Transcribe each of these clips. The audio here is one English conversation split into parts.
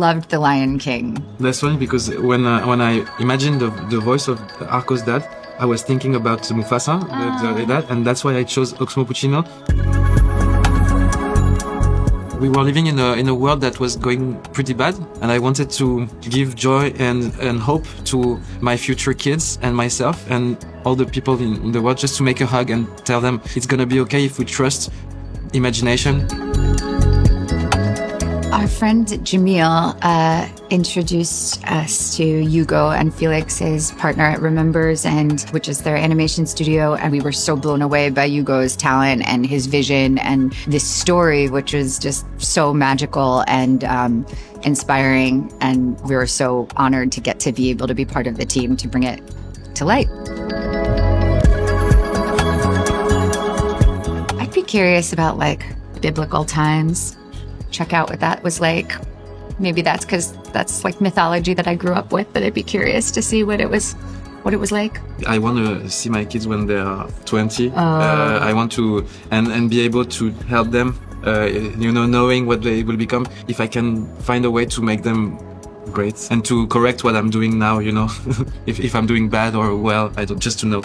loved The Lion King. That's funny because when I imagined the voice of Arco's dad, I was thinking about Mufasa, the dad, and that's why I chose Oxmo Puccino. We were living in a world that was going pretty bad, and I wanted to give joy and hope to my future kids and myself and all the people in the world, just to make a hug and tell them it's gonna be okay if we trust imagination. Our friend Jamil introduced us to Hugo and Felix's partner at Remembers, which is their animation studio, and we were so blown away by Hugo's talent and his vision and this story, which was just so magical and inspiring, and we were so honored to get to be able to be part of the team to bring it to light. I'd be curious about like biblical times. Check out what that was like. Maybe that's because that's like mythology that I grew up with, but I'd be curious to see what it was like. I want to see my kids when they are 20. I want to and be able to help them, knowing what they will become. If I can find a way to make them great and to correct what I'm doing now, if I'm doing bad or well, I don't, just to know.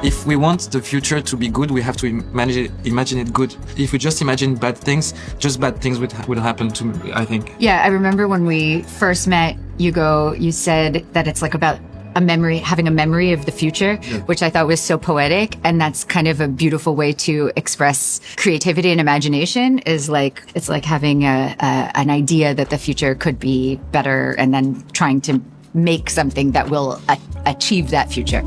If we want the future to be good, we have to imagine it good. If we just imagine bad things, just bad things will happen to me, I think. Yeah, I remember when we first met, Hugo, you said that it's like about having a memory of the future, yeah, which I thought was so poetic. And that's kind of a beautiful way to express creativity and imagination, is like, it's like having an idea that the future could be better and then trying to make something that will achieve that future.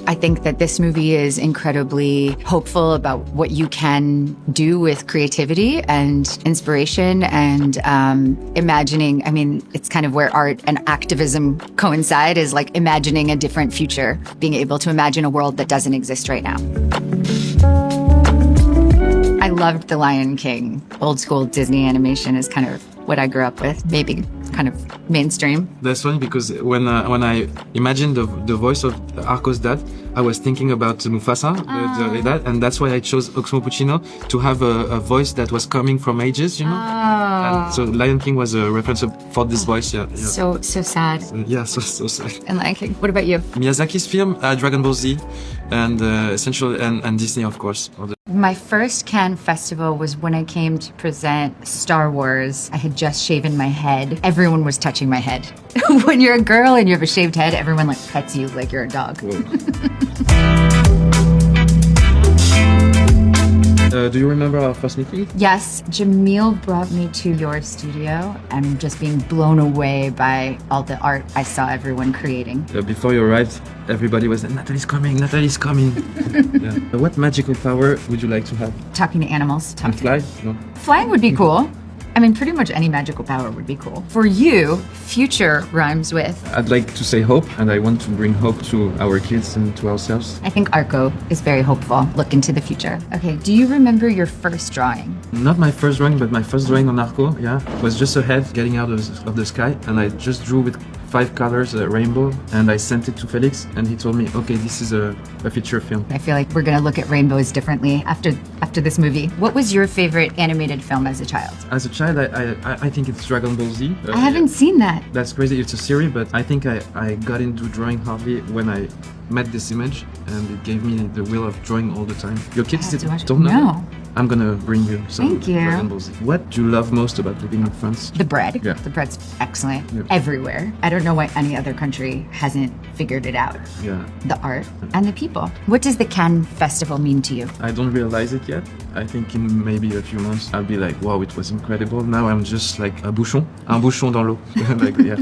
I think that this movie is incredibly hopeful about what you can do with creativity and inspiration and imagining. I mean, it's kind of where art and activism coincide, is like imagining a different future, being able to imagine a world that doesn't exist right now. I loved The Lion King. Old school Disney animation is kind of what I grew up with, maybe kind of mainstream. That's funny because when I imagined the voice of Arco's dad, I was thinking about Mufasa, the dad, and that's why I chose Oxmo Puccino, to have a voice that was coming from ages, And so Lion King was a reference for this voice, yeah. So sad. So sad. And Lion King. What about you? Miyazaki's film, Dragon Ball Z, and Essential, and Disney, of course. My first Cannes festival was when I came to present Star Wars. I had just shaven my head. Everyone was touching my head. When you're a girl and you have a shaved head, everyone like pets you like you're a dog. Do you remember our first meeting? Yes, Jamil brought me to your studio and just being blown away by all the art I saw everyone creating. Before you arrived, everybody was like, Natalie's coming, Natalie's coming. Yeah. What magical power would you like to have? Talking to animals. And fly? No. Flying would be cool. I mean, pretty much any magical power would be cool. For you, future rhymes with? I'd like to say hope, and I want to bring hope to our kids and to ourselves. I think Arco is very hopeful. Look into the future. Okay, do you remember your first drawing? Not my first drawing, but my first drawing on Arco, yeah. Was just a head getting out of the sky, and I just drew with 5 colors, a rainbow, and I sent it to Felix, and he told me, okay, this is a feature film. I feel like we're gonna look at rainbows differently after this movie. What was your favorite animated film as a child? As a child, I think it's Dragon Ball Z. I haven't seen that. That's crazy, it's a series, but I think I got into drawing hardly when I met this image, and it gave me the will of drawing all the time. Your kids don't know? No. I'm gonna bring you some Thank you. Dragon Ball Z. What do you love most about living in France? The bread. Yeah. The bread's excellent. Yeah. Everywhere. I don't know why any other country hasn't figured it out. Yeah. The art and the people. What does the Cannes Festival mean to you? I don't realize it yet. I think in maybe a few months I'll be like, wow, it was incredible. Now I'm just like un bouchon dans l'eau. Like, yeah.